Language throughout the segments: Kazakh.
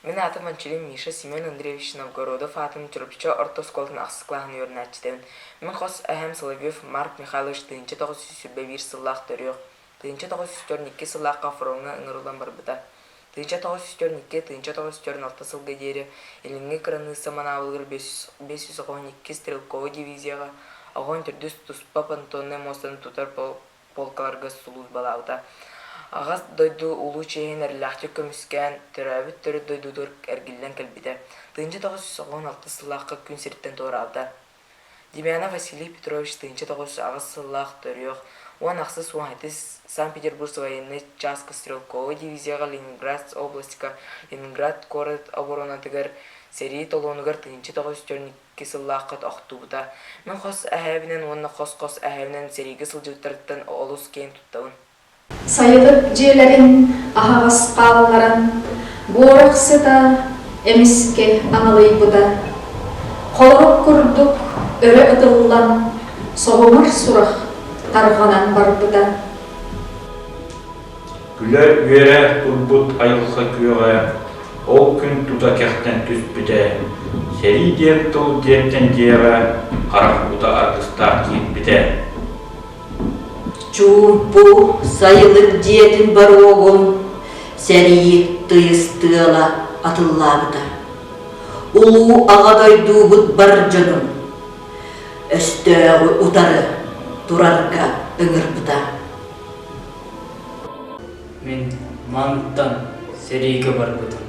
Мен атым Анчелин Миша Семен Андреевич Новгородов, атым Чурупча ортосколтын ақсы клағын өрнәтчіден. Мен қос әхем Соловьев Марк Михайлович тыынчы тоғы сүсүбе бир сыллақ төріоқ. Тыынчы тоғы сүстөрнікке сыллаққа фронға ыңырылан барбыда. Тыынчы тоғы сүстөрнікке, тыынчы тоғы сүстөрн алта сылға дері, еліңге қыраны самана авылғыр 512 стрелковы дивизияға, ағын түрдіс тұспа пантонны мостаны тұтар полкаларға сұлуыз балауда. Ағас дойду улу чейін әрләхті көміскен түрәбіт түрі дойдудыр әргілден кәлбіді. Тыынчы тоғы сүсіғын алты сыллаққа күн сірттен тоғыралды. Демьяна Василий Петрович тыынчы тоғы ағыз сыллақ төріоқ. Он ақсыз уағайтыз Санкт-Петербург военный частка стрелковый дивизияға Ленинград областика, Ленинград город оборонатығыр серии толуынығыр тыынчы тоғы сүстернікке сыллаққыт оқтуыда. Мен қос әхәбінен, онына қос әхәбінен серигі сылжыттырыттан олыс кейін тұттауын. Sayılıp ciğerlerin ahağız qalların, boğraqsı da emiske analıyı da. Kolruq kurduk, öre ıdıllan, soğumar suraq, tarğanan barbu da. Güler üyere turbut ayılsa kuyuğa, o gün tuta kekten tüspüde. Seri diyen tol diyetten diyeve, qarak buda argıstar kiyip bide. Çuğurpu sayılıp diyetin bar oğun, seriyi tıyıstığala atıllavıda. Ulu ağaday duğut bar canım, östüğü utarı durarga ıngırpıda. Мен мантан серейге барбыдым.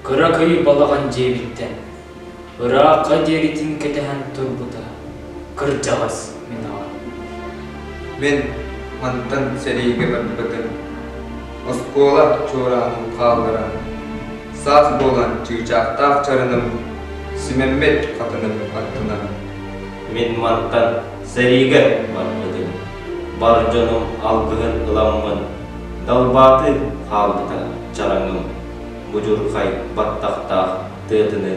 Кыра көй балаған жебіттен. Ырақа деритін кетеген турбыда. Кыр жағас мен аға. Мен мантан серейге барбыдым. Оскола чоранын қалдыран. Саз болан чыгчақтақ чарыным. Симеммет қатының аттынан. Мен мантан серейге барбыдым. Бар жонум алғығын ыламмын. Далбаты қалдыда жараңым, мұжырқай баттақтақ тыдыны